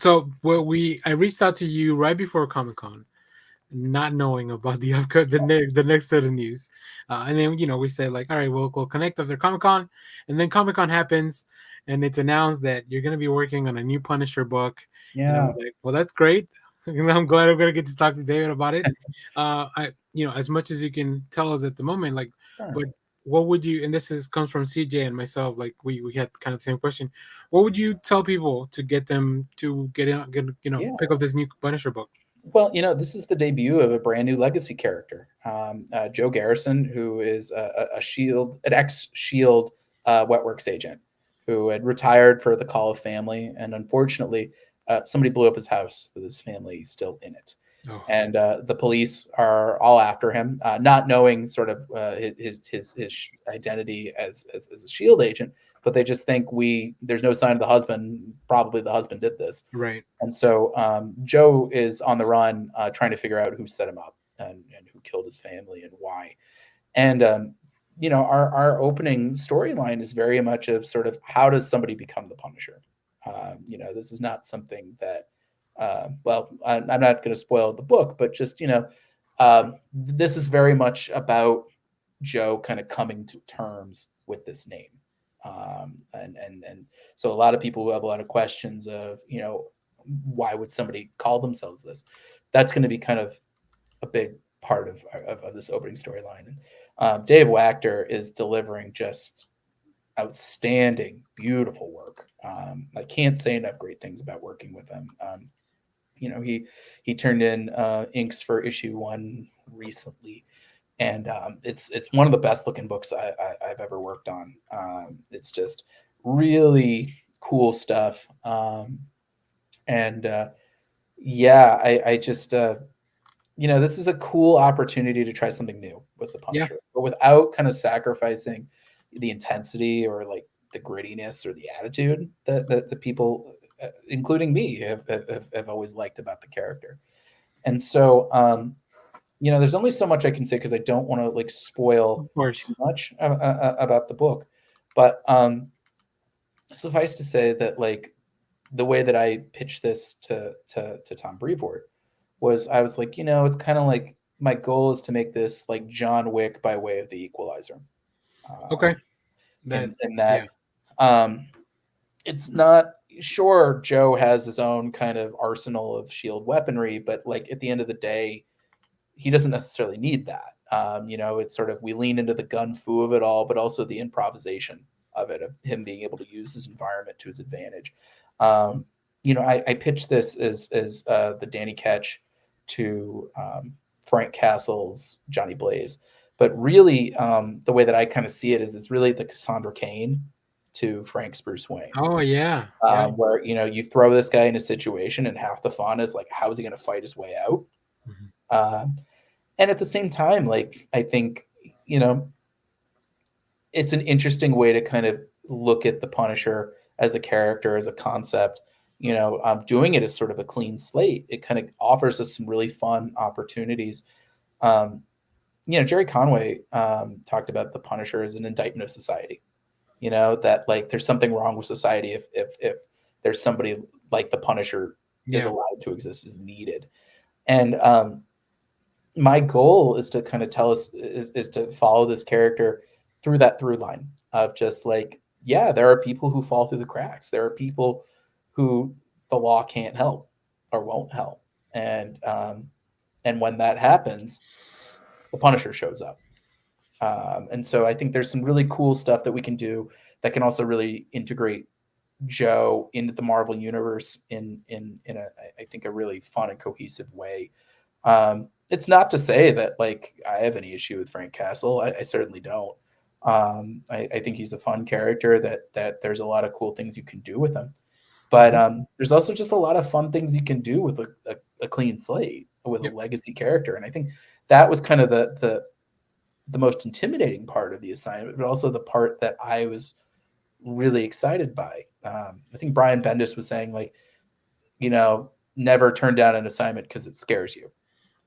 So I reached out to you right before Comic-Con, not knowing about the next set of news, and then we said like, all right, we'll connect after Comic-Con, and then Comic-Con happens, and it's announced that you're gonna be working on a new Punisher book, and I Yeah. was like, well, that's great. I'm glad I'm gonna get to talk to David about it. I as much as you can tell us at the moment, like, Sure. but what would you? And this is comes from CJ and myself. Like we had kind of the same question. What would you tell people to get them to Yeah. pick up this new Punisher book? Well, this is the debut of a brand new legacy character, Joe Garrison, who is a Shield, an ex-Shield Wetworks agent, who had retired for the call of family, and unfortunately, somebody blew up his house with his family still in it. Oh, And the police are all after him, not knowing sort of his identity as a Shield agent, but they just think there's no sign of the husband. Probably the husband did this, right. and so Joe is on the run, trying to figure out who set him up and who killed his family and why. And our opening storyline is very much of sort of how does somebody become the Punisher. This is not something that. Well, I'm not going to spoil the book, but just this is very much about Joe kind of coming to terms with this name. And so a lot of people who have a lot of questions of, why would somebody call themselves this? That's going to be kind of a big part of this opening storyline. And Dave Wachter is delivering just outstanding, beautiful work. I can't say enough great things about working with him. He turned in inks for issue 1 recently, and it's one of the best looking books I've ever worked on. It's just really cool stuff. And yeah, I just this is a cool opportunity to try something new with the Yeah. Punisher, but without kind of sacrificing the intensity or like the grittiness or the attitude that the people, including me, have always liked about the character. And so, there's only so much I can say because I don't want to like spoil Of course. too much about the book. But suffice to say that like the way that I pitched this to Tom Brevoort was I was like, it's kind of like my goal is to make this like John Wick by way of the Equalizer. Okay. Um, That. in Yeah. that it's not sure Joe has his own kind of arsenal of shield weaponry, but like at the end of the day, he doesn't necessarily need that. It's sort of we lean into the gun fu of it all, but also the improvisation of it, of him being able to use his environment to his advantage. I pitched this as the Danny Ketch to Frank Castle's Johnny Blaze, but really the way that I kind of see it is it's really the Cassandra Cain to Frank's Bruce Wayne, Oh yeah. Yeah. where you throw this guy in a situation and half the fun is like how is he going to fight his way out. Mhm. Um, and at the same time, like I think you know it's an interesting way to kind of look at the Punisher as a character, as a concept. Doing it as sort of a clean slate, it kind of offers us some really fun opportunities. Um, Jerry Conway talked about the Punisher as an indictment of society. That like there's something wrong with society if there's somebody like the Punisher is Yeah. allowed to exist, is needed. And my goal is to kind of tell us is to follow this character through that through line of just like, yeah, there are people who fall through the cracks. There are people who the law can't help or won't help. And when that happens, the Punisher shows up. And so I think there's some really cool stuff that we can do that can also really integrate Joe into the Marvel universe in a I think a really fun and cohesive way. It's not to say that like I have any issue with Frank Castle. I certainly don't. I think he's a fun character that there's a lot of cool things you can do with him. But Mhm. there's also just a lot of fun things you can do with a clean slate with a Yep. legacy character. And I think that was kind of the most intimidating part of the assignment, but also the part that I was really excited by. I think Brian Bendis was saying like, never turn down an assignment because it scares you.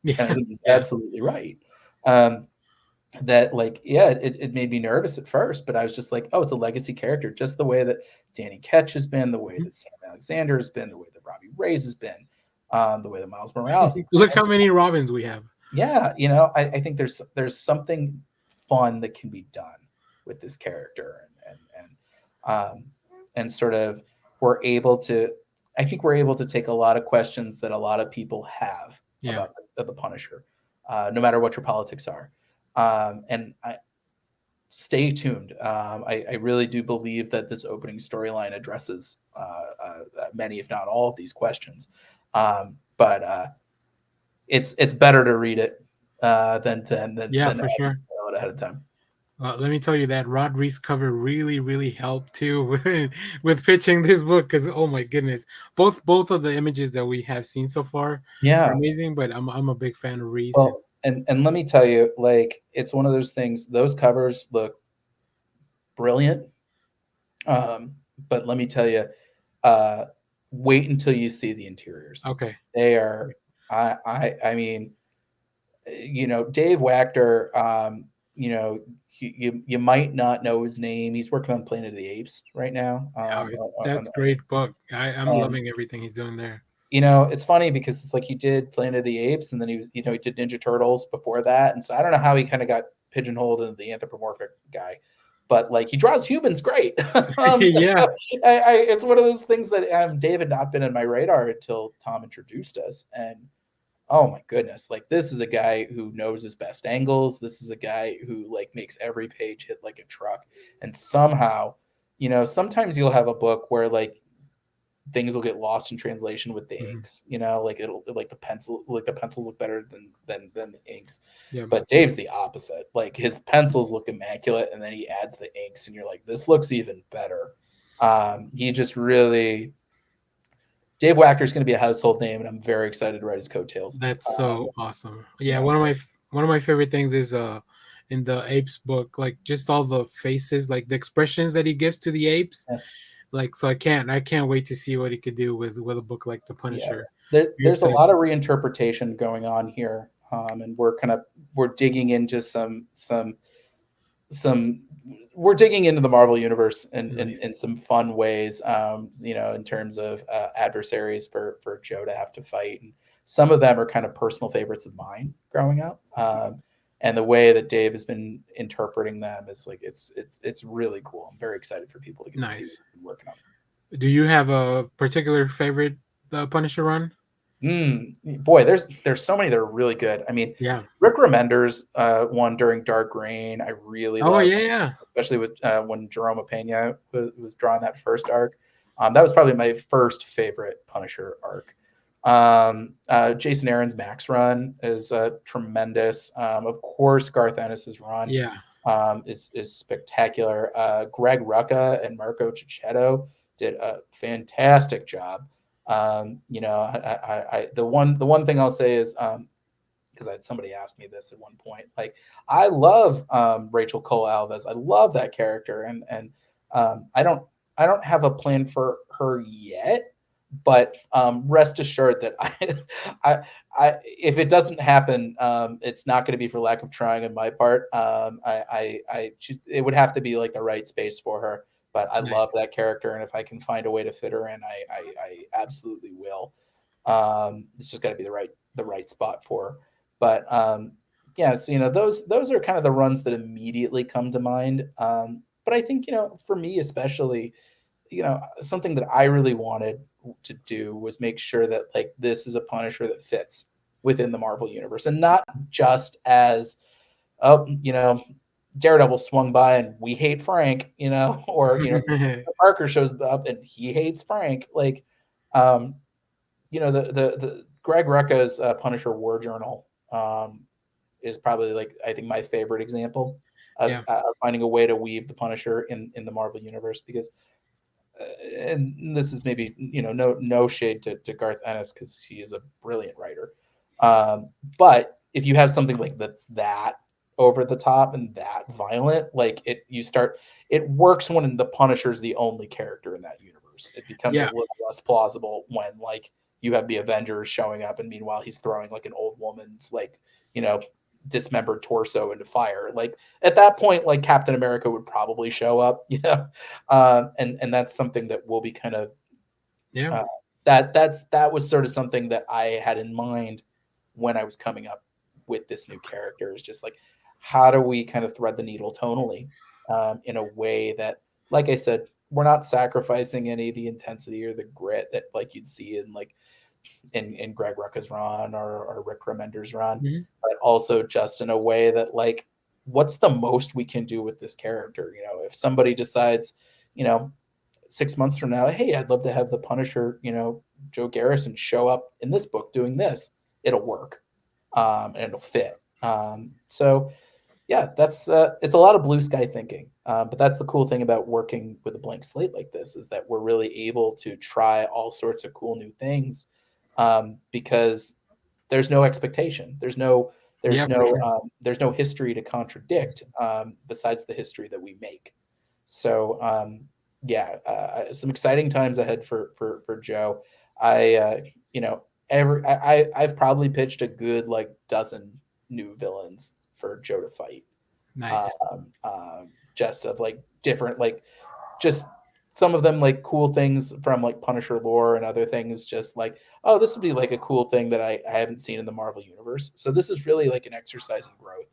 Yeah. And I think he's Yeah. absolutely right. Um, that like, yeah, it made me nervous at first, but I was just like, oh, it's a legacy character, just the way that Danny Ketch has been, the way Mhm. that Sam Alexander has been, the way that Robbie Reyes has been, the way that Miles Morales has Look been. how many Robins we have. Yeah, I think there's something fun that can be done with this character, and sort of we're able to. I think we're able to take a lot of questions that a lot of people have Yeah. about the Punisher, no matter what your politics are. And I stay tuned. I really do believe that this opening storyline addresses many, if not all, of these questions. But it's better to read it Yeah, than for have you sure. spoil it ahead of time. Let me tell you that Rod Reese cover really, really helped too with pitching this book because oh my goodness, both of the images that we have seen so far are Yeah. amazing. But I'm a big fan of Reese and Well, and let me tell you, like it's one of those things. Those covers look brilliant. Um, but let me tell you, uh, wait until you see the interiors. okay, They are. I mean, Dave Wachter, you might not know his name. He's working on Planet of the Apes right now. oh, that's great book. I'm And loving everything he's doing there. it's funny because it's like he did Planet of the Apes, and then he did Ninja Turtles before that, and so I don't know how he kind of got pigeonholed into the anthropomorphic guy, but like he draws humans great. Yeah, It's one of those things that Dave had not been in my radar until Tom introduced us, and oh my goodness, like this is a guy who knows his best angles. This is a guy who like makes every page hit like a truck. And somehow, sometimes you'll have a book where like things will get lost in translation with the hmm inks, like it'll like the pencils look better than the inks. yeah, But Dave's the opposite. Like his pencils look immaculate and then he adds the inks and you're like, this looks even better. He just really Dave Wacker is going to be a household name, and I'm very excited to write his coattails. that's so awesome. Yeah, Yeah, so one of my favorite things is in the apes book, like just all the faces, like the expressions that he gives to the apes. yeah, Like so, I can't wait to see what he could do with a book like The yeah. Punisher. Very There's a excited. lot of reinterpretation going on here, and we're digging into some we're digging into the Marvel universe Nice. in some fun ways. In terms of adversaries for Joe to have to fight, and some of them are kind of personal favorites of mine growing up. And the way that Dave has been interpreting them is like it's really cool. I'm very excited for people to get to see what Nice. he's been working on. Do you have a particular favorite Punisher run? Boy, there's so many that are really good. I mean, Yeah. Rick Remender's one during Dark Reign, I really Oh like, yeah, yeah, especially with when Jerome Pena was drawing that first arc. That was probably my first favorite Punisher arc. Jason Aaron's Max run is tremendous. Of course, Garth Ennis's run yeah, is spectacular. Greg Rucka and Marco Cicchetto did a fantastic job. The one thing I'll say is because I had somebody ask me this at one point. Like, I love Rachel Cole Alves. I love that character, and I don't have a plan for her yet. But rest assured that if it doesn't happen, it's not going to be for lack of trying on my part. It would have to be like the right space for her. But I love nice. that character, and if I can find a way to fit her in, I absolutely will. It's just got to be the right spot for her. But yeah, so those are kind of the runs that immediately come to mind. But I think for me especially, something that I really wanted to do was make sure that like this is a Punisher that fits within the Marvel universe and not just as oh Daredevil swung by and we hate Frank, or Parker shows up and he hates Frank. Like, um, the Greg Rucka's Punisher War Journal is probably like I think my favorite example of Yeah, finding a way to weave the Punisher in the Marvel universe because and this is maybe no shade to Garth Ennis because he is a brilliant writer, but if you have something like that's that over the top and that violent, like it works when the Punisher's the only character in that universe. It becomes a yeah, little less plausible when like you have the Avengers showing up and meanwhile he's throwing like an old woman's like you know dismembered torso into fire. Like at that point, like Captain America would probably show up, and that's something that will be kind of Yeah. uh, that was sort of something that I had in mind when I was coming up with this new character. Is just like, how do we kind of thread the needle tonally in a way that, like I said, we're not sacrificing any of the intensity or the grit that like you'd see in like in Greg Rucka's run or Rick Remender's run, Mhm. but also just in a way that like, what's the most we can do with this character? If somebody decides, you know, 6 months from now, hey, I'd love to have the Punisher, Joe Garrison show up in this book doing this, it'll work, and it'll fit. So yeah, that's it's a lot of blue sky thinking, but that's the cool thing about working with a blank slate like this is that we're really able to try all sorts of cool new things, because there's no expectation, there's Yeah, for no sure. there's no history to contradict, besides the history that we make. So yeah, some exciting times ahead for Joe. I you know I've probably pitched a good like dozen new villains for Joe to fight, Nice. just of like different, like just some of them like cool things from like Punisher lore, and other things just like, oh, this would be like a cool thing that I haven't seen in the Marvel universe. So this is really like an exercise in growth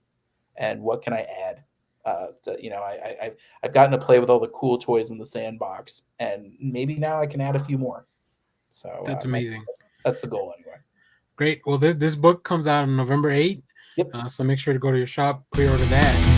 and what can I add. I've gotten to play with all the cool toys in the sandbox, and maybe now I can add a few more. So That's that's amazing. that's the goal anyway. Great. Well, this book comes out on November 8th. Yep. So make sure to go to your shop, pre-order that.